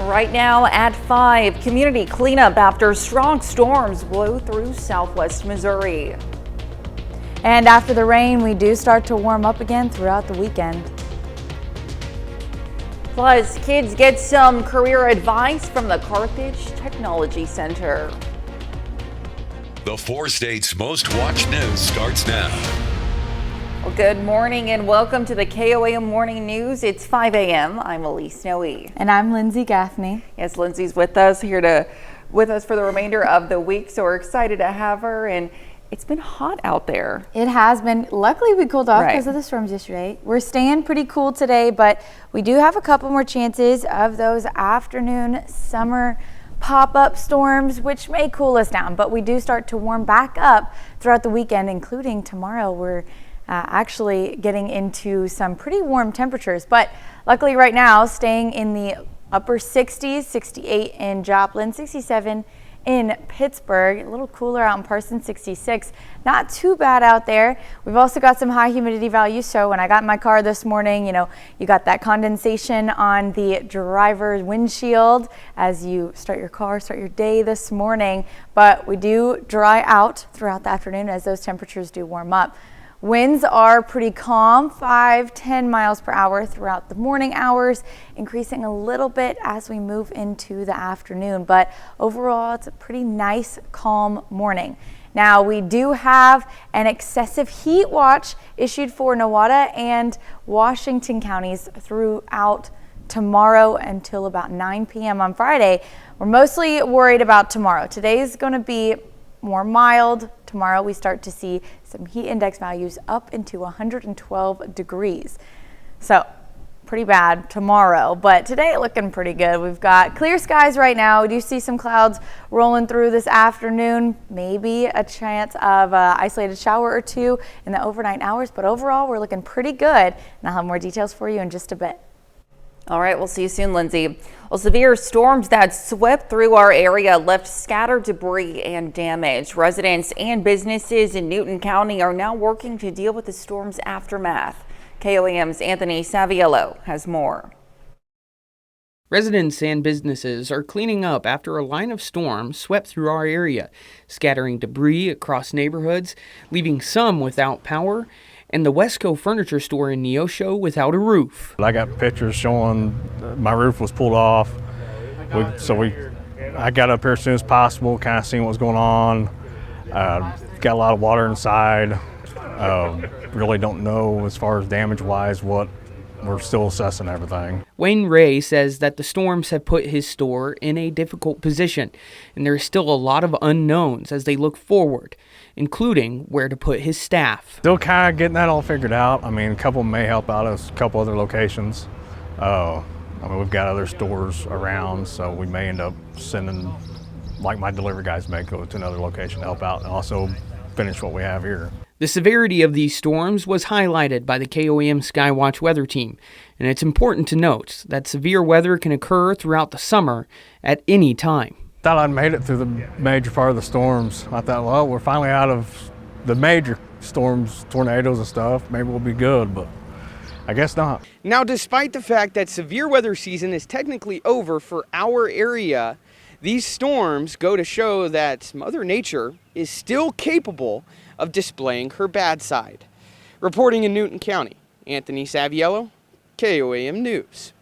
Right now at 5, community cleanup after strong storms blow through southwest Missouri. And after the rain, we do start to warm up again throughout the weekend. Plus, kids get some career advice from the Carthage Technology Center. The 4 states' most watched news starts now. Well, good morning and welcome to the KOAM Morning News. It's 5 a.m. I'm Elise Snowy. And I'm Lindsay Gaffney. Yes, Lindsay's with us for the remainder of the week, so we're excited to have her. And it's been hot out there. It has been. Luckily, we cooled off because of the storms yesterday. We're staying pretty cool today, but we do have a couple more chances of those afternoon summer pop-up storms, which may cool us down, but we do start to warm back up throughout the weekend, including tomorrow. We're actually getting into some pretty warm temperatures, but luckily right now staying in the upper 60s, 68 in Joplin, 67 in Pittsburgh, a little cooler out in Parsons, 66. Not too bad out there. We've also got some high humidity values, so when I got in my car this morning, you got that condensation on the driver's windshield as you start your car, start your day this morning, but we do dry out throughout the afternoon as those temperatures do warm up. Winds are pretty calm, 5-10 miles per hour throughout the morning hours, increasing a little bit as we move into the afternoon. But overall, it's a pretty nice, calm morning. Now, we do have an excessive heat watch issued for Nowata and Washington counties throughout tomorrow until about 9 p.m. on Friday. We're mostly worried about tomorrow. Today's going to be more mild. Tomorrow we start to see some heat index values up into 112 degrees. So pretty bad tomorrow, but today looking pretty good. We've got clear skies right now. We do see some clouds rolling through this afternoon, maybe a chance of an isolated shower or two in the overnight hours, but overall we're looking pretty good, and I'll have more details for you in just a bit. All right, we'll see you soon, Lindsay. Well, severe storms that swept through our area left scattered debris and damage. Residents and businesses in Newton County are now working to deal with the storm's aftermath. KOAM's Anthony Saviello has more. Residents and businesses are cleaning up after a line of storms swept through our area, scattering debris across neighborhoods, leaving some without power, and the Wesco furniture store in Neosho without a roof. I got pictures showing my roof was pulled off. I got up here as soon as possible, kind of seeing what was going on. Got a lot of water inside. Really don't know as far as damage-wise what. We're still assessing everything. Wayne Ray says that the storms have put his store in a difficult position, and there is still a lot of unknowns as they look forward, including where to put his staff. Still kind of getting that all figured out. I mean, a couple may help out us, a couple other locations. We've got other stores around, so we may end up sending, like my delivery guys may go to another location to help out and also finish what we have here. The severity of these storms was highlighted by the KOAM Skywatch weather team, and it's important to note that severe weather can occur throughout the summer at any time. Thought I'd made it through the major part of the storms. I thought, well, we're finally out of the major storms, tornadoes and stuff. Maybe we'll be good, but I guess not. Now, despite the fact that severe weather season is technically over for our area, these storms go to show that Mother Nature is still capable of displaying her bad side. Reporting in Newton County, Anthony Saviello, KOAM News.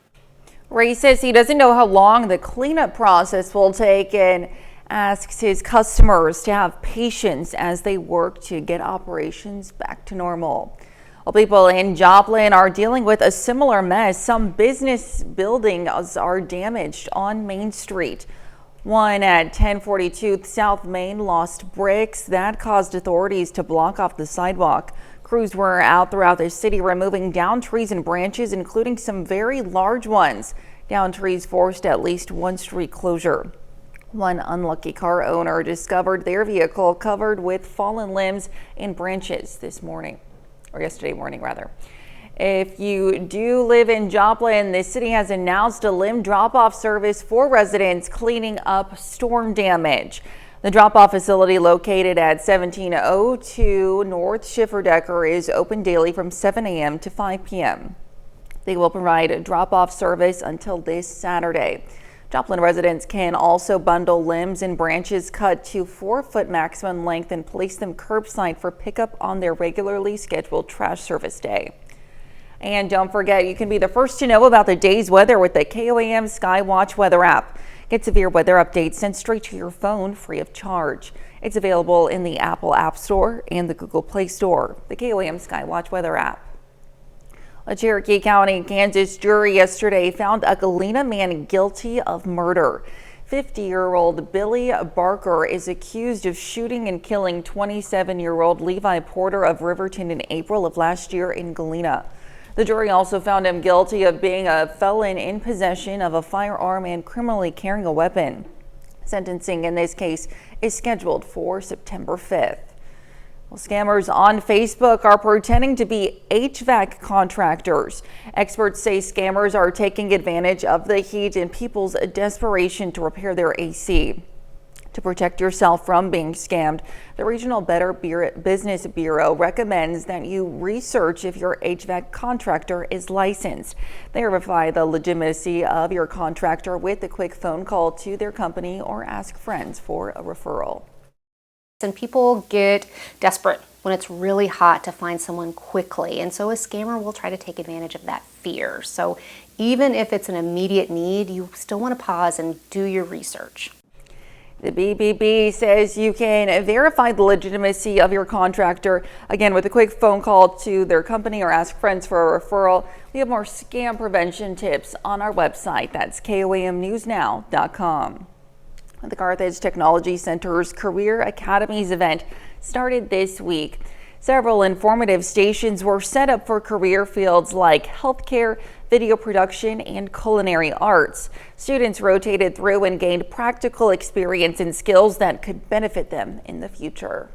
Ray says he doesn't know how long the cleanup process will take and asks his customers to have patience as they work to get operations back to normal. Well, people in Joplin are dealing with a similar mess. Some business buildings are damaged on Main Street. One at 1042 South Main lost bricks. That caused authorities to block off the sidewalk. Crews were out throughout the city removing down trees and branches, including some very large ones. Down trees forced at least one street closure. One unlucky car owner discovered their vehicle covered with fallen limbs and branches yesterday morning rather. If you do live in Joplin, the city has announced a limb drop-off service for residents cleaning up storm damage. The drop-off facility located at 1702 North Schifferdecker is open daily from 7 a.m. to 5 p.m. They will provide a drop-off service until this Saturday. Joplin residents can also bundle limbs and branches cut to 4-foot maximum length and place them curbside for pickup on their regularly scheduled trash service day. And don't forget, you can be the first to know about the day's weather with the KOAM Skywatch weather app. Get severe weather updates sent straight to your phone free of charge. It's available in the Apple App Store and the Google Play Store. The KOAM Skywatch weather app. A Cherokee County, Kansas jury yesterday found a Galena man guilty of murder. 50-year-old Billy Barker is accused of shooting and killing 27-year-old Levi Porter of Riverton in April of last year in Galena. The jury also found him guilty of being a felon in possession of a firearm and criminally carrying a weapon. Sentencing in this case is scheduled for September 5th. Well, scammers on Facebook are pretending to be HVAC contractors. Experts say scammers are taking advantage of the heat and people's desperation to repair their AC. To protect yourself from being scammed, the Regional Better Business Bureau recommends that you research if your HVAC contractor is licensed. They verify the legitimacy of your contractor with a quick phone call to their company or ask friends for a referral. And people get desperate when it's really hot to find someone quickly. And so a scammer will try to take advantage of that fear. So even if it's an immediate need, you still want to pause and do your research. The BBB says you can verify the legitimacy of your contractor, again, with a quick phone call to their company or ask friends for a referral. We have more scam prevention tips on our website. That's KOAMnewsnow.com. The Carthage Technology Center's Career Academies event started this week. Several informative stations were set up for career fields like healthcare, video production, and culinary arts. Students rotated through and gained practical experience and skills that could benefit them in the future.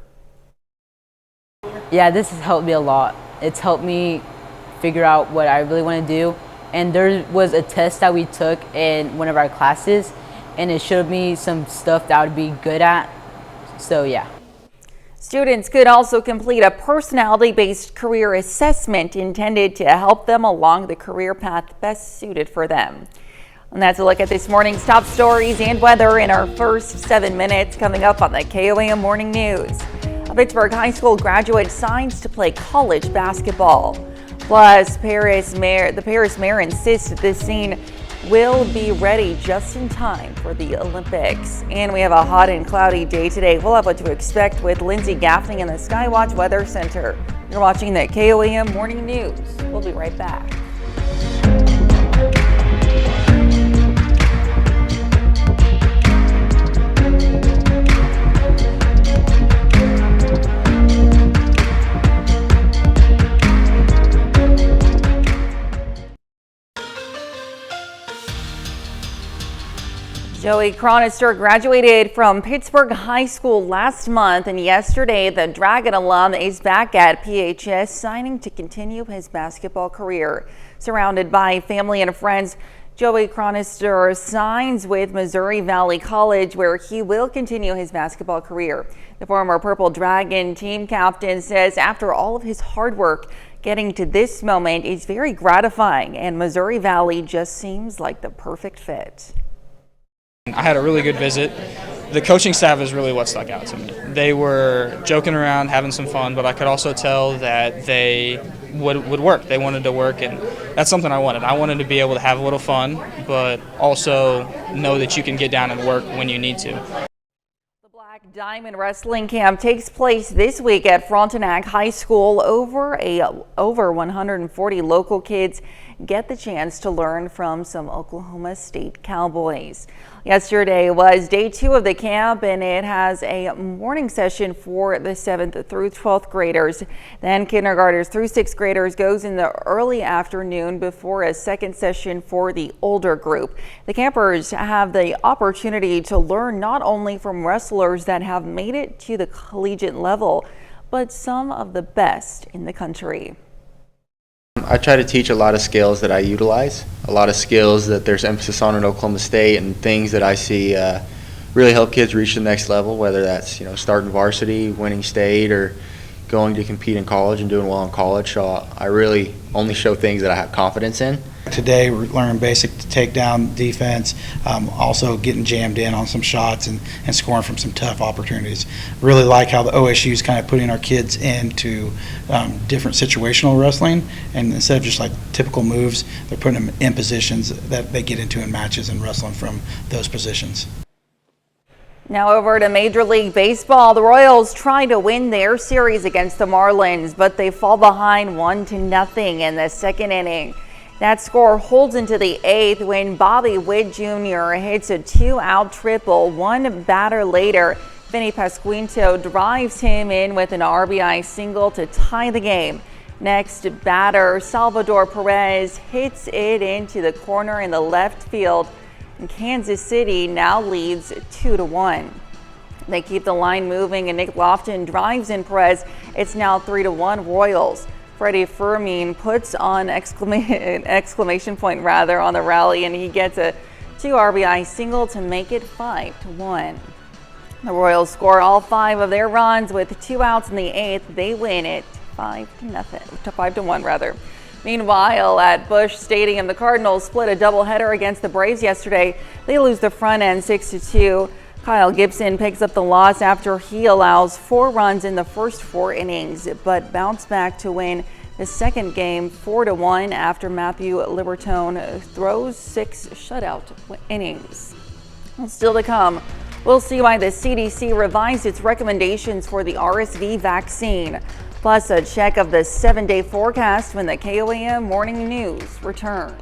Yeah, this has helped me a lot. It's helped me figure out what I really want to do. And there was a test that we took in one of our classes, and it showed me some stuff that I would be good at. So yeah. Students could also complete a personality-based career assessment intended to help them along the career path best suited for them. And that's a look at this morning's top stories and weather in our first 7 minutes, coming up on the KOAM Morning News. A Pittsburgh High School graduate signs to play college basketball. Plus, the Paris mayor insists the scene will be ready just in time for the Olympics. And we have a hot and cloudy day today. We'll have what to expect with Lindsay Gaffney in the Skywatch Weather Center. You're watching the KOAM Morning News. We'll be right back. Joey Cronister graduated from Pittsburgh High School last month, and yesterday the Dragon alum is back at PHS signing to continue his basketball career. Surrounded by family and friends, Joey Cronister signs with Missouri Valley College, where he will continue his basketball career. The former Purple Dragon team captain says after all of his hard work, getting to this moment is very gratifying, and Missouri Valley just seems like the perfect fit. I had a really good visit. The coaching staff is really what stuck out to me. They were joking around, having some fun, but I could also tell that they would work. They wanted to work, and that's something I wanted. I wanted to be able to have a little fun, but also know that you can get down and work when you need to. The Black Diamond Wrestling Camp takes place this week at Frontenac High School. Over 140 local kids get the chance to learn from some Oklahoma State Cowboys. Yesterday was day 2 of the camp, and it has a morning session for the 7th through 12th graders. Then kindergartners through 6th graders goes in the early afternoon before a second session for the older group. The campers have the opportunity to learn not only from wrestlers that have made it to the collegiate level, but some of the best in the country. I try to teach a lot of skills that I utilize, a lot of skills that there's emphasis on in Oklahoma State, and things that I see really help kids reach the next level, whether that's starting varsity, winning state, or going to compete in college and doing well in college. So I really only show things that I have confidence in. Today we're learning basic takedown defense, also getting jammed in on some shots and scoring from some tough opportunities. Really like how the OSU is kind of putting our kids into different situational wrestling, and instead of just like typical moves, they're putting them in positions that they get into in matches and wrestling from those positions. Now over to Major League Baseball. The Royals try to win their series against the Marlins, but they fall behind 1-0 in the second inning. That score holds into the eighth when Bobby Witt Jr. hits a 2-out triple. One batter later, Vinny Pasquinto drives him in with an RBI single to tie the game. Next batter, Salvador Perez hits it into the corner in the left field. And Kansas City now leads 2-1. They keep the line moving and Nick Lofton drives in Perez. It's now 3-1 Royals. Freddie Fermin puts on exclamation point on the rally, and he gets a 2 RBI single to make it 5-1. The Royals score all 5 of their runs with 2 outs in the eighth. They win it 5-1 rather. Meanwhile, at Busch Stadium, the Cardinals split a doubleheader against the Braves yesterday. They lose the front end 6-2. Kyle Gibson picks up the loss after he allows 4 runs in the first 4 innings, but bounced back to win the second game 4-1 after Matthew Liberatone throws 6 shutout innings. Still to come, we'll see why the CDC revised its recommendations for the RSV vaccine. Plus, a check of the 7-day forecast when the KOAM Morning News returns.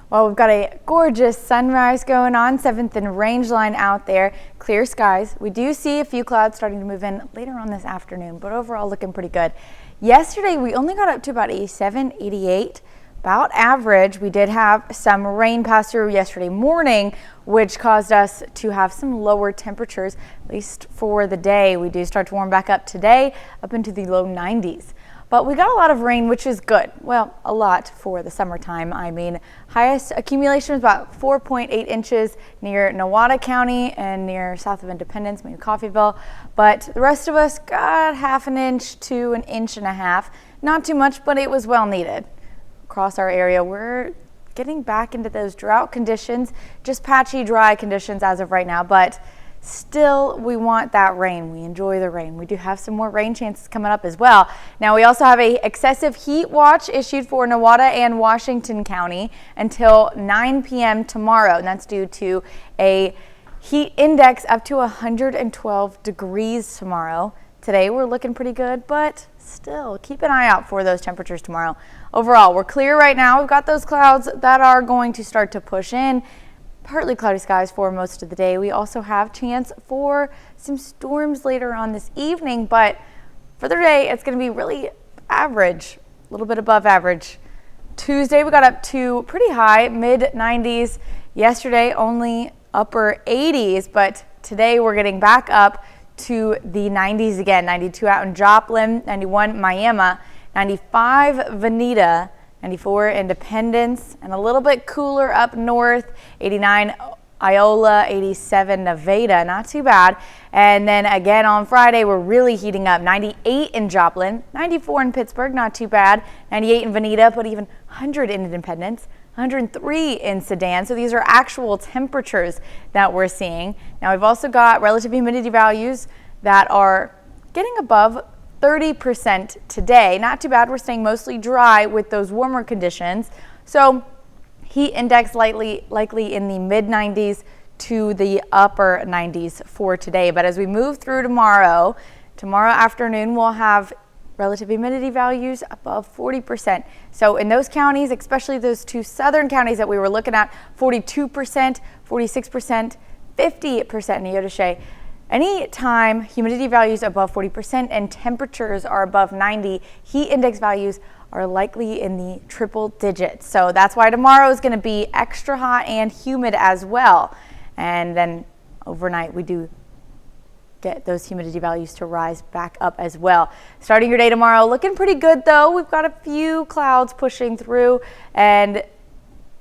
Well, we've got a gorgeous sunrise going on, 7th and Range Line out there. Clear skies. We do see a few clouds starting to move in later on this afternoon, but overall looking pretty good. Yesterday, we only got up to about 87, 88, about average. We did have some rain pass through yesterday morning, which caused us to have some lower temperatures, at least for the day. We do start to warm back up today, up into the low 90s. But we got a lot of rain, which is good. Well, a lot for the summertime. I mean, highest accumulation was about 4.8 inches near Newata County and near south of Independence, maybe Coffeyville. But the rest of us got 1/2 inch to 1.5 inches. Not too much, but it was well needed. Across our area, we're getting back into those drought conditions, just patchy, dry conditions as of right now. But still, we want that rain. We enjoy the rain. We do have some more rain chances coming up as well. Now, we also have a excessive heat watch issued for Newata and Washington County until 9 p.m. tomorrow, and that's due to a heat index up to 112 degrees tomorrow. Today, we're looking pretty good, but still, keep an eye out for those temperatures tomorrow. Overall, we're clear right now. We've got those clouds that are going to start to push in. Partly cloudy skies for most of the day. We also have chance for some storms later on this evening, but for the day, it's going to be really average, a little bit above average. Tuesday, we got up to pretty high, mid-90s. Yesterday, only upper 80s, but today we're getting back up to the 90s again. 92 out in Joplin, 91 Miami, 95 Veneta, 94 Independence, and a little bit cooler up north, 89 Iola, 87 Nevada, not too bad. And then again on Friday, we're really heating up, 98 in Joplin, 94 in Pittsburgh, not too bad, 98 in Veneta, but even 100 in Independence, 103 in Sedan. So these are actual temperatures that we're seeing. Now we've also got relative humidity values that are getting above 30% today. Not too bad. We're staying mostly dry with those warmer conditions. So heat index likely in the mid 90s to the upper 90s for today. But as we move through tomorrow afternoon, we'll have relative humidity values above 40%. So in those counties, especially those 2 southern counties that we were looking at, 42%, 46%, 50% in Neodesha. Anytime humidity values above 40% and temperatures are above 90, heat index values are likely in the triple digits. So that's why tomorrow is going to be extra hot and humid as well. And then overnight we do get those humidity values to rise back up as well. Starting your day tomorrow looking pretty good though. We've got a few clouds pushing through and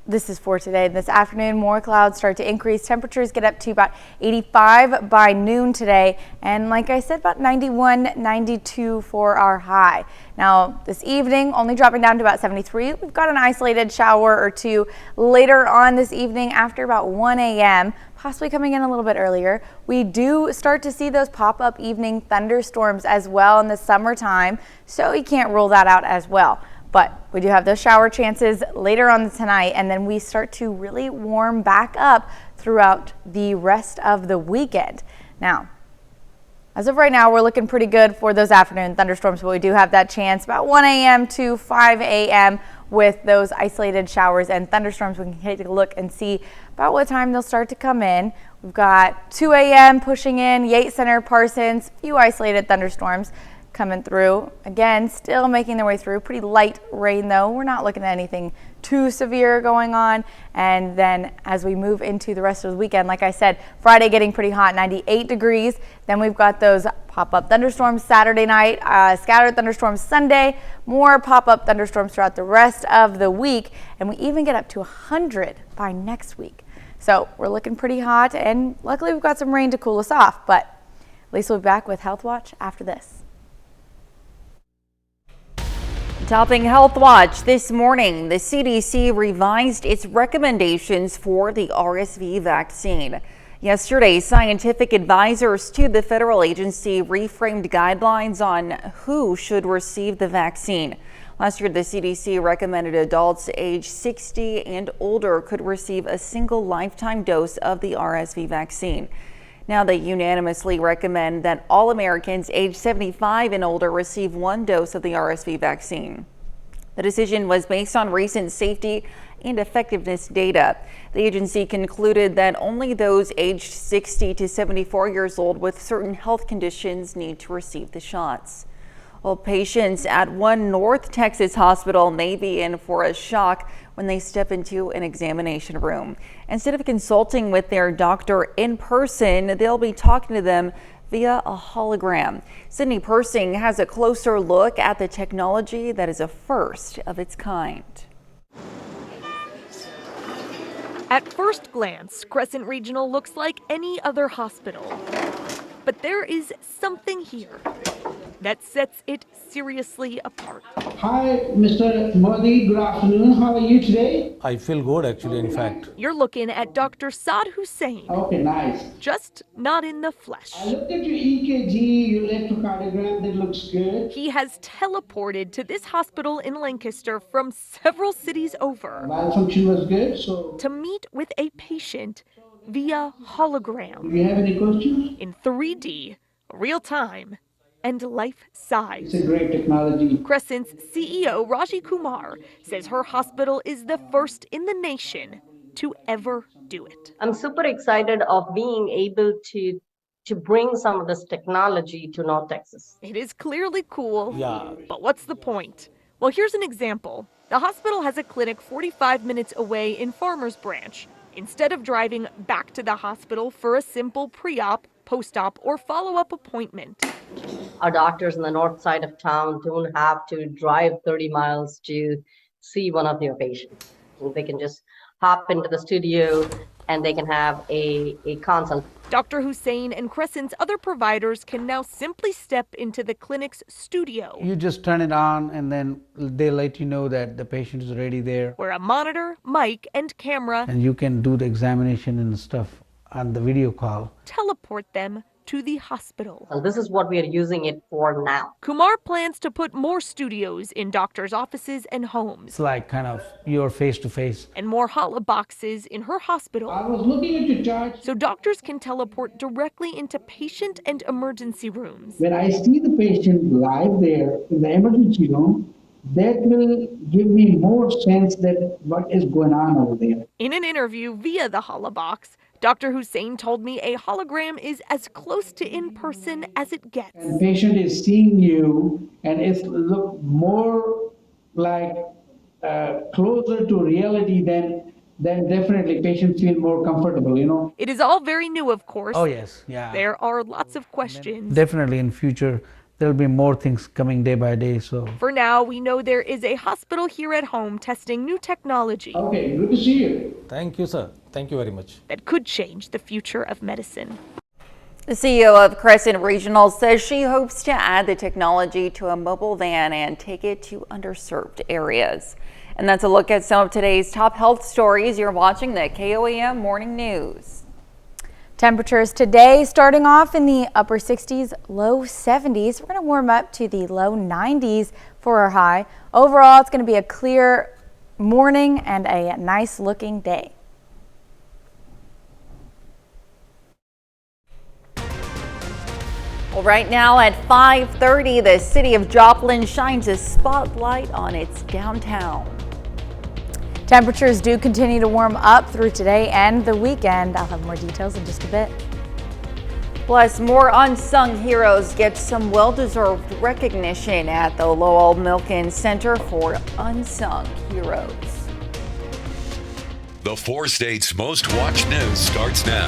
This is for today. This afternoon, more clouds start to increase. Temperatures get up to about 85 by noon today. And like I said, about 91, 92 for our high. Now, this evening, only dropping down to about 73. We've got an isolated shower or two later on this evening after about 1 a.m., possibly coming in a little bit earlier. We do start to see those pop-up evening thunderstorms as well in the summertime, so you can't rule that out as well. But we do have those shower chances later on tonight, and then we start to really warm back up throughout the rest of the weekend. Now, as of right now, we're looking pretty good for those afternoon thunderstorms, but we do have that chance about 1 a.m. to 5 a.m. with those isolated showers and thunderstorms. We can take a look and see about what time they'll start to come in. We've got 2 a.m. pushing in, Yates Center, Parsons, few isolated thunderstorms coming through. Again, still making their way through. Pretty light rain though. We're not looking at anything too severe going on. And then as we move into the rest of the weekend, like I said, Friday getting pretty hot, 98 degrees. Then we've got those pop-up thunderstorms Saturday night, scattered thunderstorms Sunday, more pop-up thunderstorms throughout the rest of the week. And we even get up to 100 by next week. So we're looking pretty hot, and luckily we've got some rain to cool us off, but at least we'll be back with Health Watch after this. Topping Health Watch this morning, the CDC revised its recommendations for the RSV vaccine. Yesterday, scientific advisors to the federal agency reframed guidelines on who should receive the vaccine. Last year, the CDC recommended adults age 60 and older could receive a single lifetime dose of the RSV vaccine. Now they unanimously recommend that all Americans age 75 and older receive one dose of the RSV vaccine. The decision was based on recent safety and effectiveness data. The agency concluded that only those aged 60 to 74 years old with certain health conditions need to receive the shots. Well, patients at one North Texas hospital may be in for a shock when they step into an examination room. Instead of consulting with their doctor in person, they'll be talking to them via a hologram. Sydney Persing has a closer look at the technology that is a first of its kind. At first glance, Crescent Regional looks like any other hospital. But there is something here that sets it seriously apart. Hi, Mr. Modi. Good afternoon. How are you today? I feel good, actually, in fact. You're looking at Dr. Saad Hussein. Okay, nice. Just not in the flesh. I looked at your EKG, your electrocardiogram. That looks good. He has teleported to this hospital in Lancaster from several cities over. Malfunction was good, so... to meet with a patient via hologram. Do you have any questions? In 3D, real time, and life size. It's a great technology. Crescent's CEO Raji Kumar says her hospital is the first in the nation to ever do it. I'm super excited of being able to bring some of this technology to North Texas. It is clearly cool, Yeah. but what's the point? Well, here's an example. The hospital has a clinic 45 minutes away in Farmers Branch. Instead of driving back to the hospital for a simple pre-op, post-op, or follow-up appointment. Our doctors in the north side of town don't have to drive 30 miles to see one of their patients. They can just hop into the studio and they can have a consult. Dr. Hussein and Crescent's other providers can now simply step into the clinic's studio. You just turn it on and then they let you know that the patient is already there. Where a monitor, mic, and camera And you can do the examination and stuff on the video call. teleport them to the hospital. And this is what we are using it for now. Kumar plans to put more studios in doctors' offices and homes. It's like kind of you're face to face. And more holoboxes in her hospital. I was looking at your chart. So doctors can teleport directly into patient and emergency rooms. When I see the patient live there in the emergency room, that will give me more sense that what is going on over there. In an interview via the holobox, Dr. Hussein told me a hologram is as close to in-person as it gets. And patient is seeing you and it's look more like closer to reality then definitely patients feel more comfortable, you know. It is all very new, of course. Oh yes, yeah. There are lots of questions. Definitely in future there'll be more things coming day by day. So For now, we know there is a hospital here at home testing new technology. Okay, good to see you. Thank you, sir. Thank you very much. That could change the future of medicine. The CEO of Crescent Regional says she hopes to add the technology to a mobile van and take it to underserved areas. And that's a look at some of today's top health stories. You're watching the KOAM Morning News. Temperatures today starting off in the upper 60s, low 70s. We're going to warm up to the low 90s for our high. Overall, it's going to be a clear morning and a nice looking day. Well, right now at 5:30, the city of Joplin shines a spotlight on its downtown. Temperatures do continue to warm up through today and the weekend. I'll have more details in just a bit. Plus, more unsung heroes get some well-deserved recognition at the Lowell Milken Center for Unsung Heroes. The 4 states' most watched news starts now.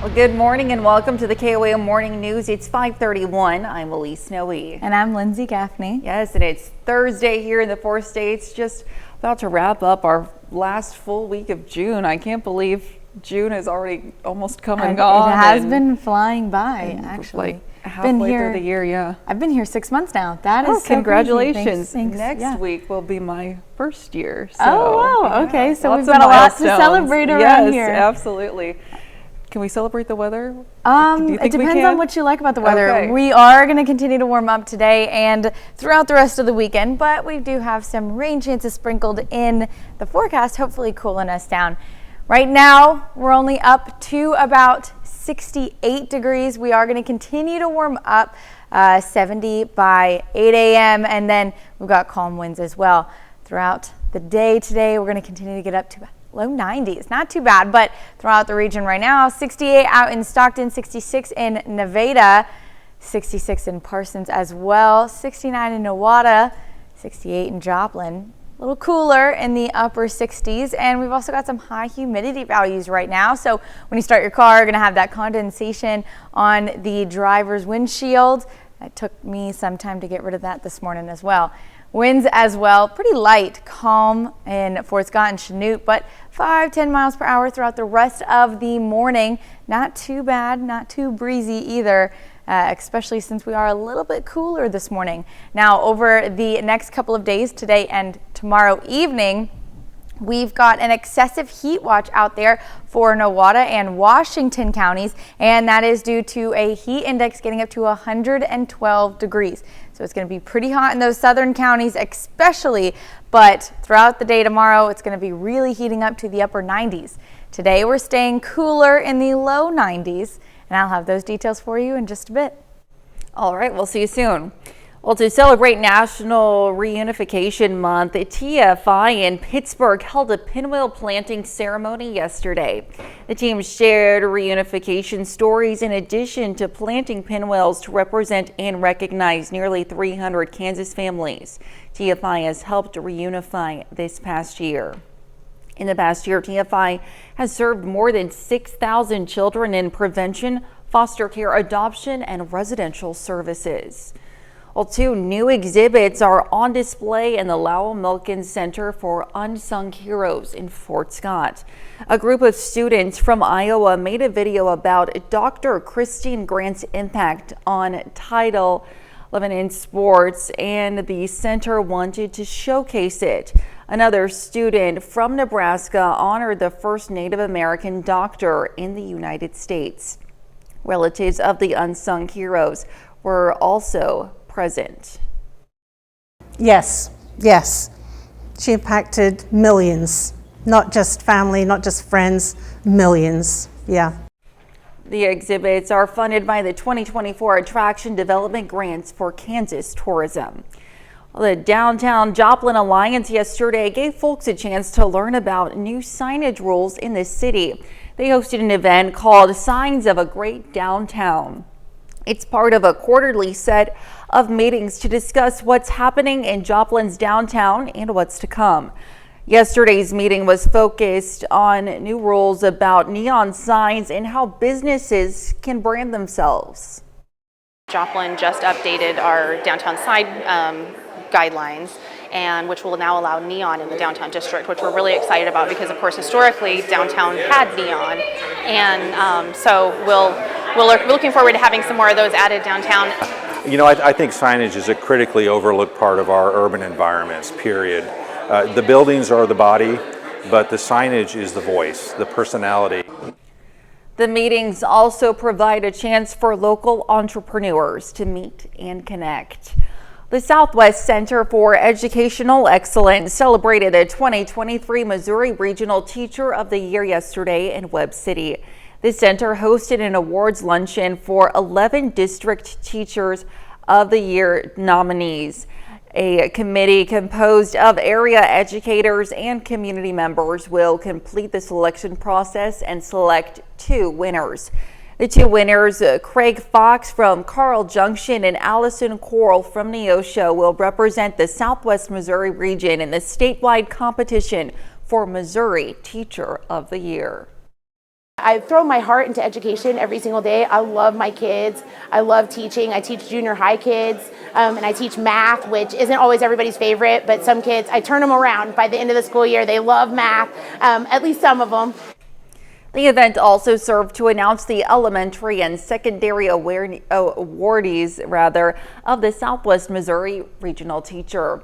Well, good morning and welcome to the KOAM Morning News. It's 5:31. I'm Elise Snowy. And I'm Lindsay Gaffney. Yes, and it's Thursday here in the 4 states. Just about to wrap up our last full week of June. I can't believe June is already almost come and gone. It has been flying by, actually. Like halfway through the year, yeah. I've been here 6 months now. That is so congratulations. Thanks. Next week will be my first year. So, oh, wow. Okay, so lots we've got a lot to milestones. celebrate around here. Yes, absolutely. Can we celebrate the weather? It depends on what you like about the weather. Okay. We are going to continue to warm up today and throughout the rest of the weekend, but we do have some rain chances sprinkled in the forecast, hopefully cooling us down. Right now, we're only up to about 68 degrees. We are going to continue to warm up 70 by 8 a.m. and then we've got calm winds as well. Throughout the day today, we're going to continue to get up to low 90s. Not too bad, but throughout the region right now, 68 out in Stockton, 66 in Nevada, 66 in Parsons as well, 69 in Nowata, 68 in Joplin. A little cooler in the upper 60s, and we've also got some high humidity values right now. So when you start your car, you're going to have that condensation on the driver's windshield. It took me some time to get rid of that this morning as well. Winds as well, pretty light, calm in Fort Scott and Chanute, but 5-10 miles per hour throughout the rest of the morning. Not too bad, not too breezy either, especially since we are a little bit cooler this morning. Now, over the next couple of days, today and tomorrow evening, we've got an excessive heat watch out there for Nowata and Washington counties, and that is due to a heat index getting up to 112 degrees. So it's going to be pretty hot in those southern counties especially, but throughout the day tomorrow, it's going to be really heating up to the upper 90s. Today, we're staying cooler in the low 90s, and I'll have those details for you in just a bit. All right, we'll see you soon. Well, to celebrate National Reunification Month, the TFI in Pittsburgh held a pinwheel planting ceremony yesterday. The team shared reunification stories in addition to planting pinwheels to represent and recognize nearly 300 Kansas families TFI has helped reunify this past year. In the past year, TFI has served more than 6,000 children in prevention, foster care, adoption, and residential services. Well, 2 new exhibits are on display in the Lowell Milken Center for Unsung Heroes in Fort Scott. A group of students from Iowa made a video about Dr. Christine Grant's impact on Title XI in sports, and the center wanted to showcase it. Another student from Nebraska honored the first Native American doctor in the United States. Relatives of the unsung heroes were also present. Yes. She impacted millions, not just family, not just friends, millions. Yeah. The exhibits are funded by the 2024 Attraction Development Grants for Kansas Tourism. The Downtown Joplin Alliance yesterday gave folks a chance to learn about new signage rules in the city. They hosted an event called Signs of a Great Downtown. It's part of a quarterly set of meetings to discuss what's happening in Joplin's downtown and what's to come. Yesterday's meeting was focused on new rules about neon signs and how businesses can brand themselves. Joplin just updated our downtown side guidelines, and which will now allow neon in the downtown district, which we're really excited about because, of course, historically downtown had neon, and so we're looking forward to having some more of those added downtown. You know, I think signage is a critically overlooked part of our urban environments, period. The buildings are the body, but the signage is the voice, the personality. The meetings also provide a chance for local entrepreneurs to meet and connect. The Southwest Center for Educational Excellence celebrated the 2023 Missouri Regional Teacher of the Year yesterday in Webb City. The center hosted an awards luncheon for 11 District Teachers of the Year nominees. A committee composed of area educators and community members will complete the selection process and select 2 winners. The 2 winners, Craig Fox from Carl Junction and Allison Coral from Neosho, will represent the Southwest Missouri region in the statewide competition for Missouri Teacher of the Year. I throw my heart into education every single day. I love my kids. I love teaching. I teach junior high kids, and I teach math, which isn't always everybody's favorite, but some kids, I turn them around. By the end of the school year, they love math, at least some of them. The event also served to announce the elementary and secondary awardees of the Southwest Missouri Regional Teacher.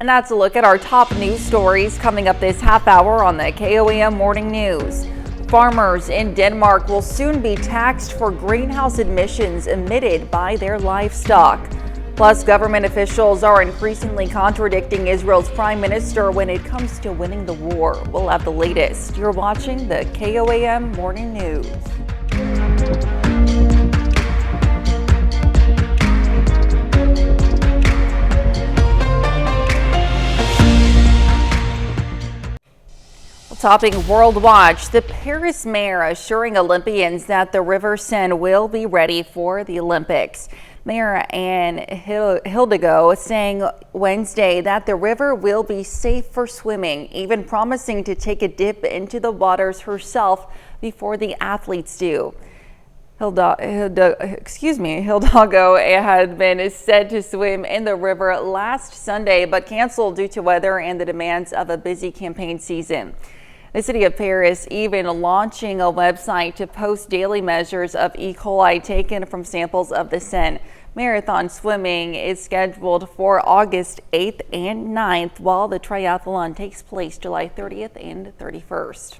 And that's a look at our top news stories coming up this half hour on the KOAM Morning News. Farmers in Denmark will soon be taxed for greenhouse emissions emitted by their livestock. Plus, government officials are increasingly contradicting Israel's prime minister when it comes to winning the war. We'll have the latest. You're watching the KOAM Morning News. Topping World Watch, the Paris mayor assuring Olympians that the River Seine will be ready for the Olympics. Mayor Anne Hidalgo saying Wednesday that the river will be safe for swimming, even promising to take a dip into the waters herself before the athletes do. Hidalgo had been said to swim in the river last Sunday, but canceled due to weather and the demands of a busy campaign season. The city of Paris even launching a website to post daily measures of E. coli taken from samples of the Seine. Marathon swimming is scheduled for August 8th and 9th, while the triathlon takes place July 30th and 31st.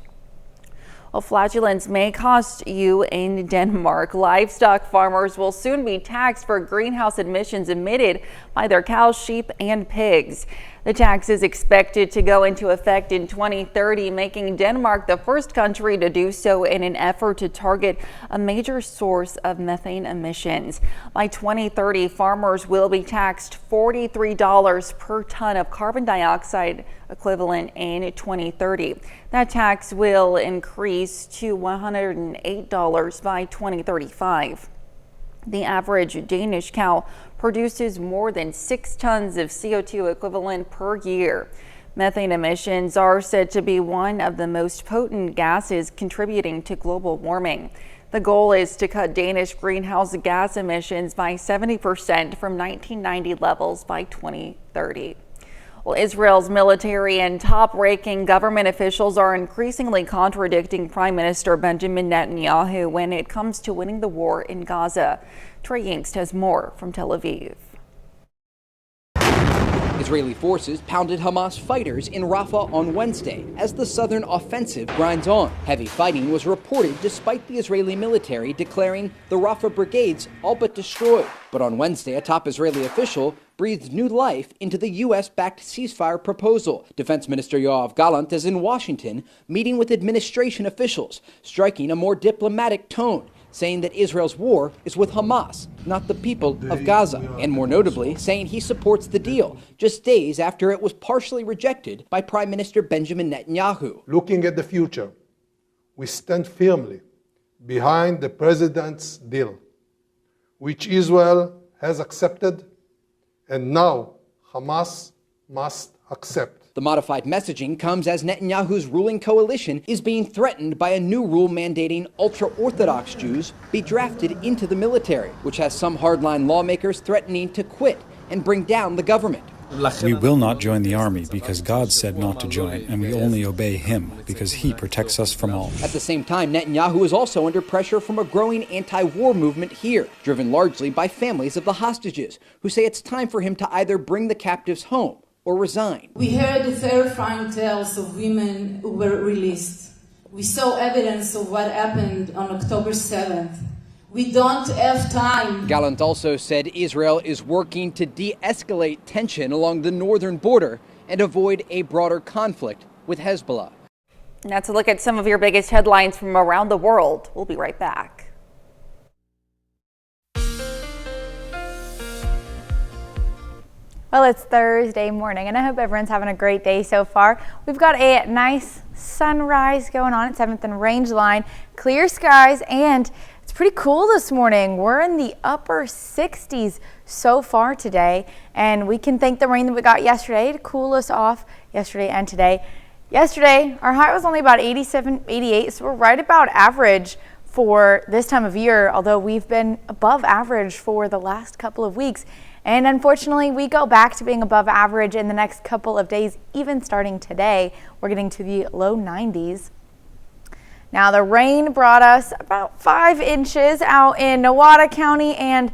Well, flatulence may cost you in Denmark. Livestock farmers will soon be taxed for greenhouse emissions emitted by their cows, sheep, and pigs. The tax is expected to go into effect in 2030, making Denmark the first country to do so in an effort to target a major source of methane emissions. By 2030, farmers will be taxed $43 per ton of carbon dioxide equivalent in 2030. That tax will increase to $108 by 2035. The average Danish cow produces more than 6 tons of CO2 equivalent per year. Methane emissions are said to be one of the most potent gases contributing to global warming. The goal is to cut Danish greenhouse gas emissions by 70% from 1990 levels by 2030. Well, Israel's military and top-ranking government officials are increasingly contradicting Prime Minister Benjamin Netanyahu when it comes to winning the war in Gaza. Trey Yingst has more from Tel Aviv. Israeli forces pounded Hamas fighters in Rafah on Wednesday as the southern offensive grinds on. Heavy fighting was reported despite the Israeli military declaring the Rafah brigades all but destroyed. But on Wednesday, a top Israeli official breathed new life into the U.S.-backed ceasefire proposal. Defense Minister Yoav Gallant is in Washington meeting with administration officials, striking a more diplomatic tone, saying that Israel's war is with Hamas, not the people of Gaza, and more notably, saying he supports the deal, just days after it was partially rejected by Prime Minister Benjamin Netanyahu. Looking at the future, we stand firmly behind the President's deal, which Israel has accepted, and now Hamas must accept. The modified messaging comes as Netanyahu's ruling coalition is being threatened by a new rule mandating ultra-Orthodox Jews be drafted into the military, which has some hardline lawmakers threatening to quit and bring down the government. We will not join the army because God said not to join, and we only obey him because he protects us from all. At the same time, Netanyahu is also under pressure from a growing anti-war movement here, driven largely by families of the hostages, who say it's time for him to either bring the captives home or resign. We heard the terrifying tales of women who were released. We saw evidence of what happened on October 7th. We don't have time. Gallant also said Israel is working to de-escalate tension along the northern border and avoid a broader conflict with Hezbollah. And that's a look at some of your biggest headlines from around the world. We'll be right back. Well, it's Thursday morning, and I hope everyone's having a great day so far. We've got a nice sunrise going on at 7th and Range Line, clear skies, and it's pretty cool this morning. We're in the upper 60s so far today, and we can thank the rain that we got yesterday to cool us off yesterday and today. Yesterday, our high was only about 87, 88, so we're right about average for this time of year, although we've been above average for the last couple of weeks. And unfortunately, we go back to being above average in the next couple of days, even starting today. We're getting to the low 90s. Now, the rain brought us about 5 inches out in Nowata County and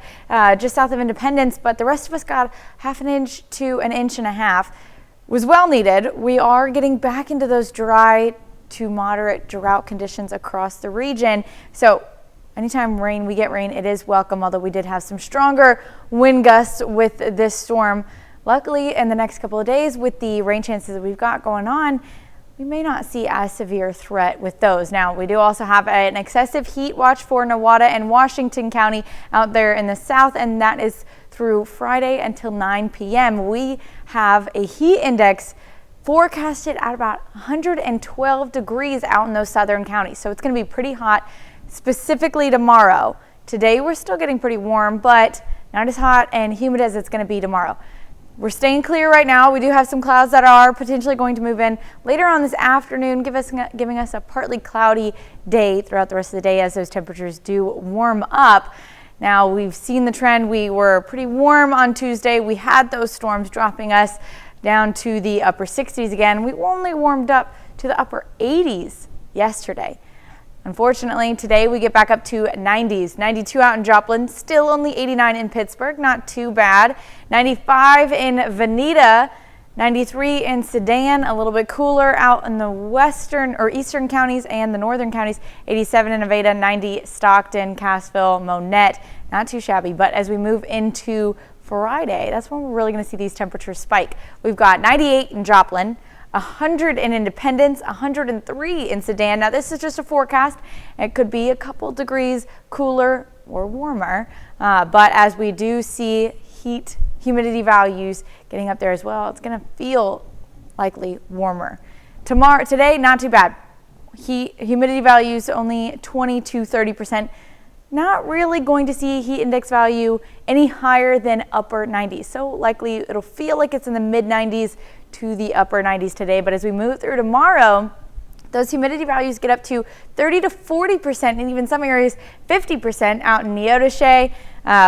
just south of Independence, but the rest of us got ½ an inch to 1.5 inches. It was well needed. We are getting back into those dry to moderate drought conditions across the region. So anytime we get rain, it is welcome, although we did have some stronger wind gusts with this storm. Luckily, in the next couple of days, with the rain chances that we've got going on, we may not see as severe threat with those. Now, we do also have an excessive heat watch for Nowata and Washington County out there in the south, and that is through Friday until 9 p.m. We have a heat index forecasted at about 112 degrees out in those southern counties. So it's going to be pretty hot, specifically tomorrow. Today we're still getting pretty warm, but not as hot and humid as it's going to be tomorrow. We're staying clear right now. We do have some clouds that are potentially going to move in later on this afternoon, giving us a partly cloudy day throughout the rest of the day as those temperatures do warm up. Now, we've seen the trend. We were pretty warm on Tuesday. We had those storms dropping us down to the upper 60s again. We only warmed up to the upper 80s yesterday. Unfortunately, today we get back up to 90s. 92 out in Joplin, still only 89 in Pittsburgh, not too bad. 95 in Veneta, 93 in Sedan, a little bit cooler out in the western or eastern counties and the northern counties. 87 in Nevada, 90 Stockton, Cassville, Monette, not too shabby. But as we move into Friday, that's when we're really going to see these temperatures spike. We've got 98 in Joplin, 100 in Independence, 103 in Sedan. Now, this is just a forecast. It could be a couple degrees cooler or warmer, but as we do see humidity values getting up there as well, it's going to feel likely warmer. Today, not too bad. Humidity values only 20 to 30%. Not really going to see a heat index value any higher than upper 90s. So likely it'll feel like it's in the mid 90s to the upper 90s today. But as we move through tomorrow, those humidity values get up to 30 to 40%, and even some areas 50% out in Neodesha,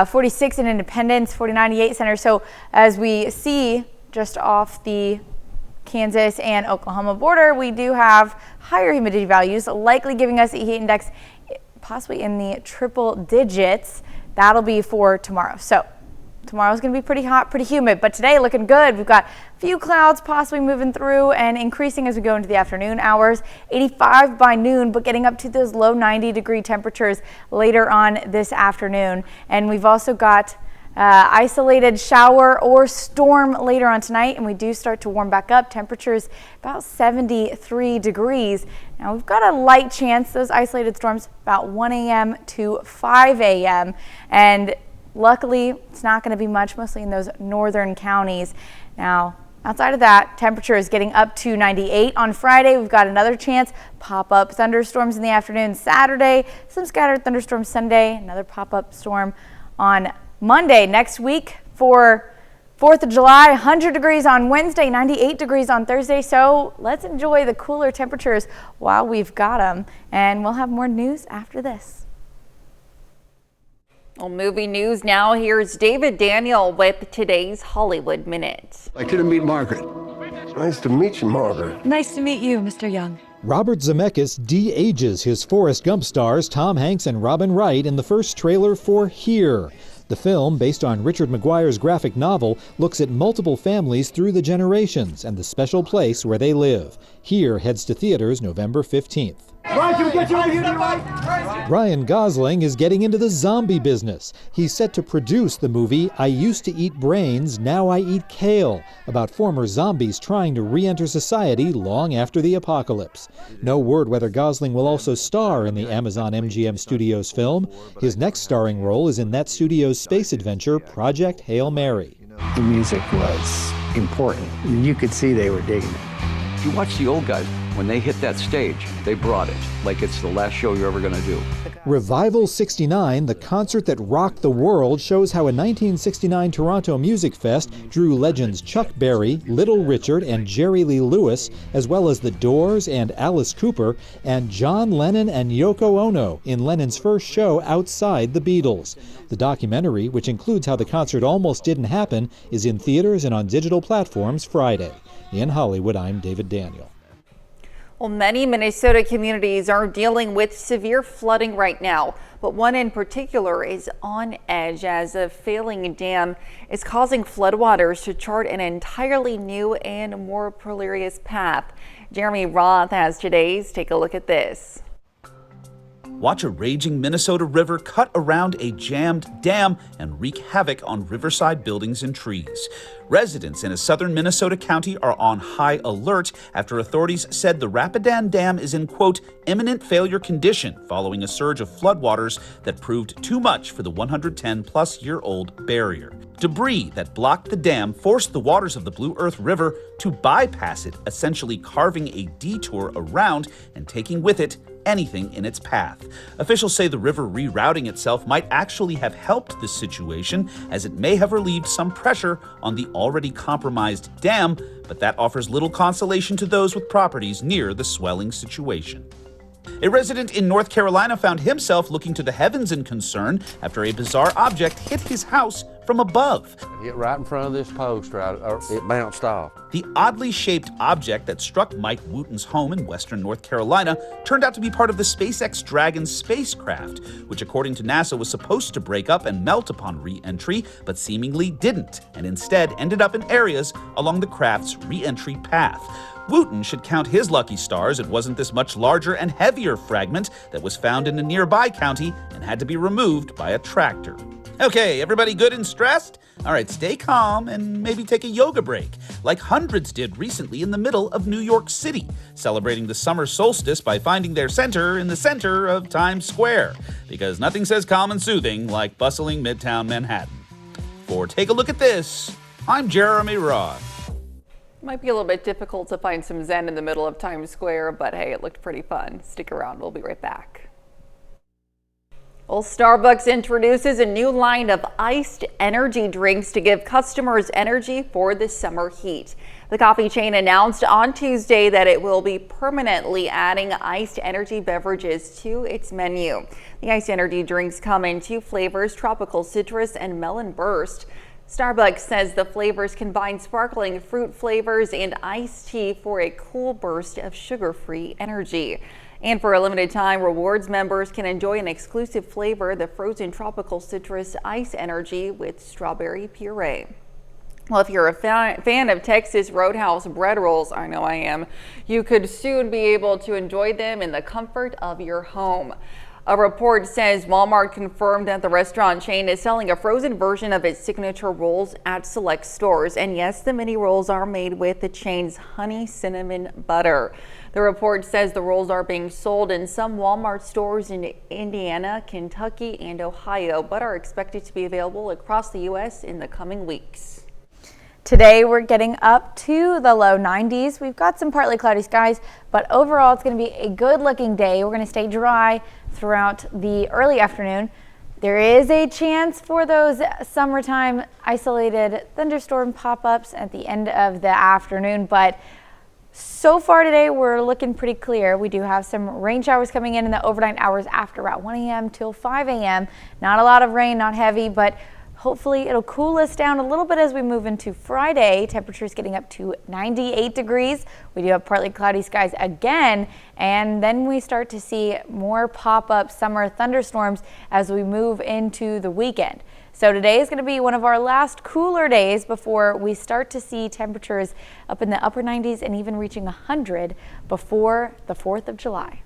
46 in Independence, 49 Center. So as we see just off the Kansas and Oklahoma border, we do have higher humidity values, likely giving us a heat index possibly in the triple digits. That'll be for tomorrow. So tomorrow's going to be pretty hot, pretty humid, but today looking good. We've got a few clouds possibly moving through and increasing as we go into the afternoon hours. 85 by noon, but getting up to those low 90-degree temperatures later on this afternoon. And we've also got isolated shower or storm later on tonight, and we do start to warm back up. Temperatures about 73 degrees. Now, we've got a light chance, those isolated storms, about 1 a.m. to 5 a.m. And luckily, it's not going to be much, mostly in those northern counties. Now, outside of that, temperature is getting up to 98. On Friday, we've got another chance. Pop-up thunderstorms in the afternoon. Saturday, some scattered thunderstorms Sunday. Another pop-up storm on Monday. Next week, for 4th of July, 100 degrees on Wednesday, 98 degrees on Thursday. So let's enjoy the cooler temperatures while we've got them. And we'll have more news after this. Well, movie news now. Here's David Daniel with today's Hollywood Minute. I'd like you to meet Margaret. Nice to meet you, Margaret. Nice to meet you, Mr. Young. Robert Zemeckis de-ages his Forrest Gump stars Tom Hanks and Robin Wright in the first trailer for Here. The film, based on Richard Maguire's graphic novel, looks at multiple families through the generations and the special place where they live. Here heads to theaters November 15th. Ryan, can we get you over here to the right? Ryan Gosling is getting into the zombie business. He's set to produce the movie I Used to Eat Brains, Now I Eat Kale, about former zombies trying to re-enter society long after the apocalypse. No word whether Gosling will also star in the Amazon MGM Studios film. His next starring role is in that studio's space adventure, Project Hail Mary. The music was important. You could see they were digging it. You watch the old guys, when they hit that stage, they brought it, like it's the last show you're ever going to do. Revival 69, the concert that rocked the world, shows how a 1969 Toronto Music Fest drew legends Chuck Berry, Little Richard, and Jerry Lee Lewis, as well as The Doors and Alice Cooper, and John Lennon and Yoko Ono in Lennon's first show outside the Beatles. The documentary, which includes how the concert almost didn't happen, is in theaters and on digital platforms Friday. In Hollywood, I'm David Daniel. Well, many Minnesota communities are dealing with severe flooding right now, but one in particular is on edge as a failing dam is causing floodwaters to chart an entirely new and more precarious path. Jeremy Roth has today's Take a Look at This. Watch a raging Minnesota river cut around a jammed dam and wreak havoc on riverside buildings and trees. Residents in a southern Minnesota county are on high alert after authorities said the Rapidan Dam is in, quote, imminent failure condition following a surge of floodwaters that proved too much for the 110-plus-year-old barrier. Debris that blocked the dam forced the waters of the Blue Earth River to bypass it, essentially carving a detour around and taking with it anything in its path. Officials say the river rerouting itself might actually have helped this situation, as it may have relieved some pressure on the already compromised dam, but that offers little consolation to those with properties near the swelling situation. A resident in North Carolina found himself looking to the heavens in concern after a bizarre object hit his house from above. Hit right in front of this post, it bounced off. The oddly shaped object that struck Mike Wooten's home in western North Carolina turned out to be part of the SpaceX Dragon spacecraft, which according to NASA was supposed to break up and melt upon re-entry, but seemingly didn't, and instead ended up in areas along the craft's re-entry path. Wooten should count his lucky stars it wasn't this much larger and heavier fragment that was found in a nearby county and had to be removed by a tractor. Okay, everybody good and stressed? All right, stay calm and maybe take a yoga break, like hundreds did recently in the middle of New York City, celebrating the summer solstice by finding their center in the center of Times Square, because nothing says calm and soothing like bustling Midtown Manhattan. For Take a Look at This, I'm Jeremy Roth. Might be a little bit difficult to find some zen in the middle of Times Square, but hey, it looked pretty fun. Stick around, we'll be right back. Well, Starbucks introduces a new line of iced energy drinks to give customers energy for the summer heat. The coffee chain announced on Tuesday that it will be permanently adding iced energy beverages to its menu. The iced energy drinks come in 2 flavors, tropical citrus and melon burst. Starbucks says the flavors combine sparkling fruit flavors and iced tea for a cool burst of sugar-free energy. And for a limited time, rewards members can enjoy an exclusive flavor, the frozen tropical citrus ice energy with strawberry puree. Well, if you're a fan of Texas Roadhouse bread rolls, I know I am, you could soon be able to enjoy them in the comfort of your home. A report says Walmart confirmed that the restaurant chain is selling a frozen version of its signature rolls at select stores. And yes, the mini rolls are made with the chain's honey cinnamon butter. The report says the rolls are being sold in some Walmart stores in Indiana, Kentucky, and Ohio, but are expected to be available across the U.S. in the coming weeks. Today we're getting up to the low 90s. We've got some partly cloudy skies, but overall it's going to be a good looking day. We're going to stay dry throughout the early afternoon. There is a chance for those summertime isolated thunderstorm pop-ups at the end of the afternoon, but so far today we're looking pretty clear. We do have some rain showers coming in the overnight hours after about 1 a.m. till 5 a.m. Not a lot of rain, not heavy, but hopefully it'll cool us down a little bit as we move into Friday. Temperatures getting up to 98 degrees. We do have partly cloudy skies again, and then we start to see more pop-up summer thunderstorms as we move into the weekend. So today is going to be one of our last cooler days before we start to see temperatures up in the upper 90s and even reaching 100 before the 4th of July.